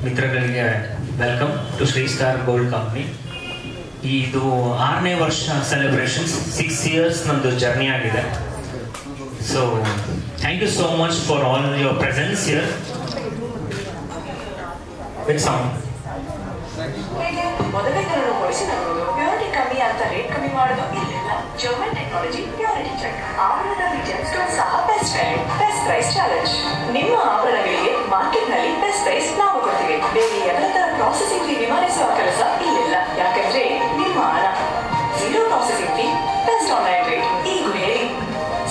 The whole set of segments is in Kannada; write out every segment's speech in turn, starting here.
ಮಿತ್ರಗಳಿಗೆ welcome to Shri star gold company. ಇದು 6ನೇ ವರ್ಷ ಸೆಲೆಬ್ರೇಷನ್ಸ್, 6 years ನಮ್ಮದು ಜರ್ನಿ ಆಗಿದೆ. So thank you so much for all your presence here. With sound ಮೊದಲೇ ಪ್ಯೂರಿಟಿ ಕಮ್ಮಿ ಅಂತ ರೇಟ್ ಕಮ್ಮಿ ಮಾಡೋದು ಇಲ್ಲಿಲ್ಲ. German technology purity check. ಆಭರಣದಲ್ಲಿ ಜೆಮ್ಸ್ಟೋನ್ ಸಹ best value best price challenge. ನಿಮ್ಮ ಆಭರಣಗಳಿಗೆ ಮಾರ್ಕೆಟ್ ನಲ್ಲಿ ಬೆಸ್ಟ್ ಪ್ರೈಸ್ ನಾವು ಕೊಡ್ತೀವಿ. ಬೇರೆ ಎಲ್ಲ ತರ ಪ್ರಾಸೆಸಿಂಗ್ ಫೀ ವಿಮಾನಿಸುವ ಕೆಲಸ ಇಲ್ಲಿಲ್ಲ. ಯಾಕಂದ್ರೆ ನಿಮ್ಮ ಹಣ zero processing fee, best online rate. ಈಗ ಹೇಳಿ,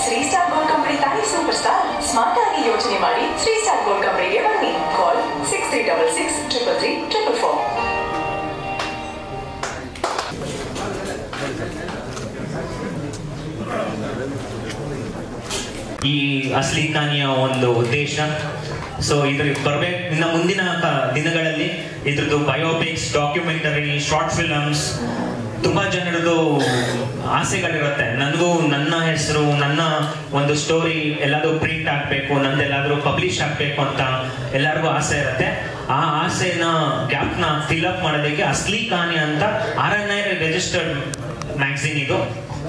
ಶ್ರೀ ಸ್ಟಾರ್ ಗೋಲ್ಡ್ ಕಂಪನಿ ತಾಯಿ ಸೂಪರ್ ಸ್ಟಾರ್. ಸ್ಮಾರ್ಟ್ ಆಗಿ ಯೋಚನೆ ಮಾಡಿ ಶ್ರೀ ಸ್ಟಾರ್ ಗೋಲ್ಡ್ ಕಂಪನಿಗೆ ಬನ್ನಿ. ಕಾಲ್ 6366 ಈ ಅಸ್ಲಿ ಖಾನಿಯ ಒಂದು ಉದ್ದೇಶ. ಸೊ ಇದ್ರಿಗೆ ಬರ್ಬೇಕು ಇನ್ನು ಮುಂದಿನ ದಿನಗಳಲ್ಲಿ ಇದ್ರದ್ದು ಬಯೋಪಿಕ್ಸ್, ಡಾಕ್ಯುಮೆಂಟರಿ, ಶಾರ್ಟ್ ಫಿಲಮ್ಸ್, ತುಂಬಾ ಜನರದ್ದು ಆಸೆಗಳಿರುತ್ತೆ. ನನಗೂ ನನ್ನ ಹೆಸರು, ನನ್ನ ಒಂದು ಸ್ಟೋರಿ ಎಲ್ಲಾದ್ರೂ ಪ್ರಿಂಟ್ ಆಗ್ಬೇಕು, ನಂದೆಲ್ಲಾದ್ರೂ ಪಬ್ಲಿಷ್ ಆಗ್ಬೇಕು ಅಂತ ಎಲ್ಲರಿಗೂ ಆಸೆ ಇರುತ್ತೆ. ಆ ಆಸೆನ ಗ್ಯಾಪ್ನ ಫಿಲ್ಅಪ್ ಮಾಡೋದಕ್ಕೆ ಅಸ್ಲಿ ಖಾನಿ ಅಂತ RNI ರಿಜಿಸ್ಟರ್ಡ್ ಮ್ಯಾಗಝಿನ್ ಇದು.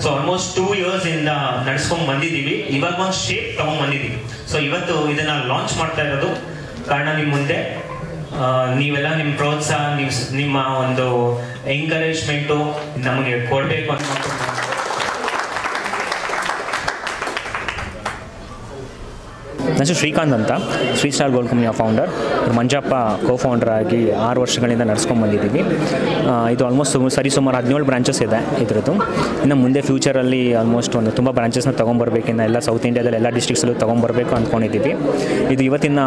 ಸೊ ಆಲ್ಮೋಸ್ಟ್ 2 years ಇಂದ ನಡ್ಸ್ಕೊಂಡ್ ಬಂದಿದ್ದೀವಿ. ಇವಾಗ ಒಂದು ಶೇಪ್ ತಗೊಂಡ್ ಬಂದಿದ್ದೀವಿ. ಸೊ ಇವತ್ತು ಇದನ್ನ ಲಾಂಚ್ ಮಾಡ್ತಾ ಇರೋದು ಕಾರಣ ನಿಮ್ಮ ಮುಂದೆ ನೀವೆಲ್ಲ ನಿಮ್ಮ ಪ್ರೋತ್ಸಾಹ, ನಿಮ್ಮ ಒಂದು ಎಂಕರೇಜ್ಮೆಂಟು ನಮಗೆ ಕೊಡಬೇಕು ಅಂತ. ನನ್ನ ಶ್ರೀಕಾಂತ್ ಅಂತ, ಶ್ರೀ ಸ್ಟಾರ್ ಗೋಲ್ಡ್ ಕಂಪ್ನಿಯ ಫೌಂಡರ್. ಮಂಜಪ್ಪ ಕೋ-ಫೌಂಡರ್ ಆಗಿ 6 ವರ್ಷಗಳಿಂದ ನಡ್ಸ್ಕೊಂಡು ಬಂದಿದ್ದೀವಿ. ಇದು ಆಲ್ಮೋಸ್ಟ್ ಸರಿಸುಮಾರು 17 ಬ್ರಾಂಚಸ್ ಇದೆ ಇದ್ರದ್ದು. ಇನ್ನು ಮುಂದೆ ಫ್ಯೂಚರಲ್ಲಿ ಆಲ್ಮೋಸ್ಟ್ ತುಂಬ ಬ್ರಾಂಚಸ್ನ ತೊಗೊಂಬರ್ಬೇಕಿನ್ನ ಎಲ್ಲ ಸೌತ್ ಇಂಡಿಯಾದಲ್ಲಿ ಎಲ್ಲ ಡಿಸ್ಟ್ರಿಕ್ಸಲ್ಲೂ ತೊಗೊಂಬರ್ಬೇಕು ಅಂದ್ಕೊಂಡಿದ್ದೀವಿ. ಇದು ಇವತ್ತಿನ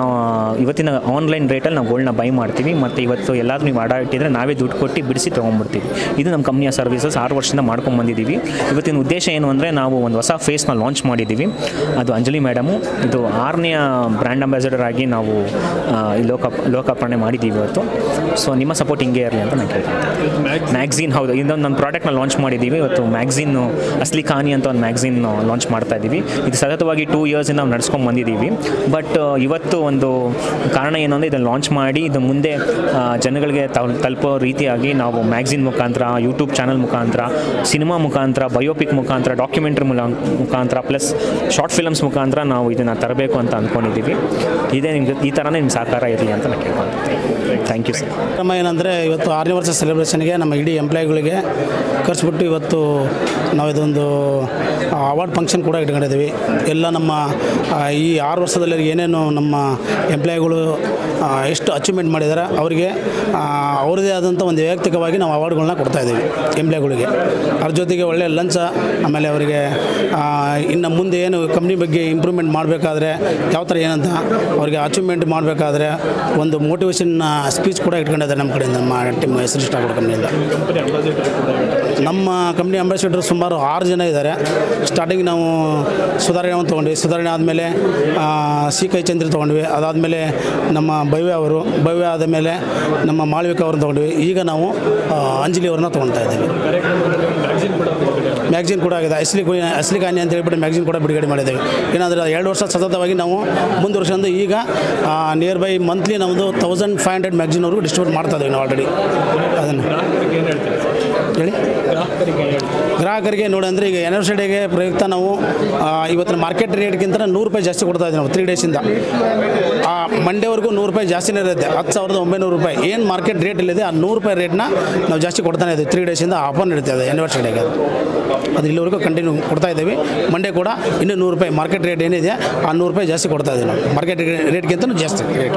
ಆನ್ಲೈನ್ ರೇಟಲ್ಲಿ ನಾವು ಗೋಲ್ಡ್ನ ಬೈ ಮಾಡ್ತೀವಿ. ಮತ್ತು ಇವತ್ತು ಎಲ್ಲಾದರೂ ನೀವು ಆರ್ಡರ್ ಇಟ್ಟಿದ್ರೆ ನಾವೇ ದುಡ್ಡು ಕೊಟ್ಟು ಬಿಡಿಸಿ ತೊಗೊಂಡ್ಬಿಡ್ತೀವಿ. ಇದು ನಮ್ಮ ಕಂಪ್ನಿಯ ಸರ್ವಿಸಸ್ 6 ವರ್ಷದಿಂದ ಮಾಡ್ಕೊಂಡ್ಬಂದಿದ್ದೀವಿ. ಇವತ್ತಿನ ಉದ್ದೇಶ ಏನು ಅಂದರೆ, ನಾವು ಒಂದು ಹೊಸ ಫೇಸ್ನ ಲಾಂಚ್ ಮಾಡಿದ್ದೀವಿ. ಅದು ಅಂಜಲಿ ಮೇಡಮು. ಇದು 6ನೇ ಬ್ರ್ಯಾಂಡ್ ಅಂಬಾಸಿಡರ್ ಆಗಿ ನಾವು ಲೋಕಾರ್ಪಣೆ ಮಾಡಿದ್ದೀವಿ ಇವತ್ತು. ಸೊ ನಿಮ್ಮ ಸಪೋರ್ಟ್ ಹಿಂಗೆ ಇರಲಿ ಅಂತ ನಾನು ಕೇಳ್ತೀನಿ. ಮ್ಯಾಗ್ಝಿನ್, ಹೌದು, ಇದೊಂದು ನಮ್ಮ ಪ್ರಾಡಕ್ಟ್ನ ಲಾಂಚ್ ಮಾಡಿದ್ದೀವಿ ಇವತ್ತು. ಮ್ಯಾಗ್ಝಿನ್ನು ಅಸ್ಲಿ ಖಾನಿ ಅಂತ ಒಂದು ಮ್ಯಾಗ್ಝಿನ್ ಲಾಂಚ್ ಮಾಡ್ತಾ ಇದ್ದೀವಿ. ಇದು ಸತತವಾಗಿ 2 years ನಾವು ನಡ್ಸ್ಕೊಂಡು ಬಂದಿದ್ದೀವಿ. ಬಟ್ ಇವತ್ತು ಒಂದು ಕಾರಣ ಏನು ಅಂದರೆ, ಇದನ್ನು ಲಾಂಚ್ ಮಾಡಿ ಇದು ಮುಂದೆ ಜನಗಳಿಗೆ ತಲುಪೋ ರೀತಿಯಾಗಿ ನಾವು ಮ್ಯಾಗ್ಝಿನ್ ಮುಖಾಂತರ, ಯೂಟ್ಯೂಬ್ ಚಾನಲ್ ಮುಖಾಂತರ, ಸಿನಿಮಾ ಮುಖಾಂತರ, ಬಯೋಪಿಕ್ ಮುಖಾಂತರ, ಡಾಕ್ಯುಮೆಂಟ್ರಿ ಮುಖಾಂತರ, ಪ್ಲಸ್ ಶಾರ್ಟ್ ಫಿಲಮ್ಸ್ ಮುಖಾಂತರ ನಾವು ಇದನ್ನು ತರಬೇಕು ಅಂತ ಅಂದ್ಕೊಂಡಿದ್ದೀವಿ. ಇದೇ ನಿಮ್ಗೆ ಈ ಥರನೇ ನಿಮ್ಮ ಸಹಕಾರ ಇರಲಿ ಅಂತ ನಾನು ಕೇಳ್ಕೊಳ್ತೀನಿ. Thank you sir. ಕ್ರಮ ಏನಂದರೆ, ಇವತ್ತು 6ನೇ ವರ್ಷ ಸೆಲೆಬ್ರೇಷನ್ಗೆ ನಮ್ಮ ಇಡೀ ಎಂಪ್ಲಾಯಿಗಳಿಗೆ ಖರ್ಚುಬಿಟ್ಟು ಇವತ್ತು ನಾವು ಇದೊಂದು ಅವಾರ್ಡ್ ಫಂಕ್ಷನ್ ಕೂಡ ಇಟ್ಕೊಂಡಿದ್ದೀವಿ. ಎಲ್ಲ ನಮ್ಮ ಈ 6 ವರ್ಷದಲ್ಲಿ ಏನೇನು ನಮ್ಮ ಎಂಪ್ಲಾಯಿಗಳು ಎಷ್ಟು ಅಚೀವ್ಮೆಂಟ್ ಮಾಡಿದ್ದಾರೆ ಅವರಿಗೆ ಅವ್ರದ್ದೇ ಆದಂಥ ಒಂದು ವೈಯಕ್ತಿಕವಾಗಿ ನಾವು ಅವಾರ್ಡ್ಗಳನ್ನ ಕೊಡ್ತಾಯಿದ್ದೀವಿ ಎಂಪ್ಲಾಯಿಗಳಿಗೆ. ಅವ್ರ ಜೊತೆಗೆ ಒಳ್ಳೆಯ ಲಂಚ, ಆಮೇಲೆ ಅವರಿಗೆ ಇನ್ನು ಮುಂದೆ ಏನು ಕಂಪ್ನಿ ಬಗ್ಗೆ ಇಂಪ್ರೂವ್ಮೆಂಟ್ ಮಾಡಬೇಕಾದ್ರೆ ಯಾವ ಥರ ಏನಂತ ಅವ್ರಿಗೆ ಅಚೀವ್ಮೆಂಟ್ ಮಾಡಬೇಕಾದ್ರೆ ಒಂದು ಮೋಟಿವೇಶನ್ ಸ್ಪೀಚ್ ಕೂಡ ಇಟ್ಕೊಂಡಿದ್ದಾರೆ ನಮ್ಮ ಕಡೆಯಿಂದ, ನಮ್ಮ ಟೀಮ್ ಶ್ರೀ ಸ್ಟಾರ್ ಗೋಲ್ಡ್ ಕಂಪ್ನಿಯಿಂದ. ನಮ್ಮ ಕಂಪ್ನಿ ಅಂಬಾಸಿಡರ್ ಸುಮಾರು 6 ಜನ ಇದ್ದಾರೆ. ಸ್ಟಾರ್ಟಿಂಗ್ ನಾವು ಸುಧಾರಣೆ ತೊಗೊಂಡ್ವಿ. ಸುಧಾರಣೆ ಆದಮೇಲೆ ಸಿ ಕೈ ಚಂದ್ರಿ ತೊಗೊಂಡ್ವಿ. ಅದಾದಮೇಲೆ ನಮ್ಮ ಭವ್ಯ ಆದಮೇಲೆ ನಮ್ಮ ಮಾಳ್ವಿಕಾ ಅವ್ರನ್ನ ತೊಗೊಂಡ್ವಿ. ಈಗ ನಾವು ಅಂಜಲಿ ಅವ್ರನ್ನ ತೊಗೊಳ್ತಾ ಇದ್ದೀವಿ. ಮ್ಯಾಗ್ಝಿನ್ ಕೂಡ ಆಗಿದೆ. ಅಸ್ಲಿ ಖಾನಿ ಅಂತ ಹೇಳ್ಬಿಟ್ಟು ಮ್ಯಾಗ್ಝಿನ್ ಕೂಡ ಬಿಡುಗಡೆ ಮಾಡಿದ್ದೇವೆ. ಏನಾದರೆ 2 ವರ್ಷ ಸತತವಾಗಿ ನಾವು ಮುಂದುವರ್ಸಂದು ಈಗ ನಿಯರ್ ಬೈ ಮಂತ್ಲಿ ನಮ್ಮದು 1500 ಮ್ಯಾಗ್ಝಿನ್ವರೆಗೂ ಡಿಸ್ಟ್ರಿಬ್ಯೂಟ್ ಮಾಡ್ತಾ ಇದ್ದೀವಿ ನಾವು ಆಲ್ರೆಡಿ. ಅದನ್ನು ಹೇಳಿ ಗ್ರಾಹಕರಿಗೆ ನೋಡಿ ಅಂದರೆ, ಈಗ ಆ್ಯನಿವರ್ಸರಿ ಡೇಗೆ ಪ್ರಯುಕ್ತ ನಾವು ಇವತ್ತಿನ ಮಾರ್ಕೆಟ್ ರೇಟ್ಗಿಂತ 100 ರೂಪಾಯಿ ಜಾಸ್ತಿ ಕೊಡ್ತಾ ಇದ್ದೀವಿ ನಾವು 3 ಡೇಸಿಂದ. ಮಂಡೇವರೆಗೂ 100 ರೂಪಾಯಿ ಜಾಸ್ತಿನೇ ಇರುತ್ತೆ. 10,900 ರೂಪಾಯಿ ಏನು ಮಾರ್ಕೆಟ್ ರೇಟ್ ಇಲ್ಲಿದೆ, ಆ 100 ರೂಪಾಯಿ ರೇಟ್ನ ನಾವು ಜಾಸ್ತಿ ಕೊಡ್ತಾನೆ ಇದ್ದೀವಿ. 3 ಡೇಸಿಂದ ಆಫರ್ ನಡೀತಾ ಇದೆ ಆ್ಯನಿವರ್ಸರಿ ಡೇಗೆ. ಅದು ಇಲ್ಲಿವರೆಗೂ ಕಂಟಿನ್ಯೂ ಕೊಡ್ತಾ ಇದ್ದೀವಿ. ಮಂಡೇ ಕೂಡ ಇನ್ನೂ 100 ರೂಪಾಯಿ ಮಾರ್ಕೆಟ್ ರೇಟ್ ಏನಿದೆ ಆ 100 ರೂಪಾಯಿ ಜಾಸ್ತಿ ಕೊಡ್ತಾ ಇದ್ದೀವಿ ನಾವು. ಮಾರ್ಕೆಟ್ ರೇಟ್ಗಿಂತ ಜಾಸ್ತಿ ರೇಟ್.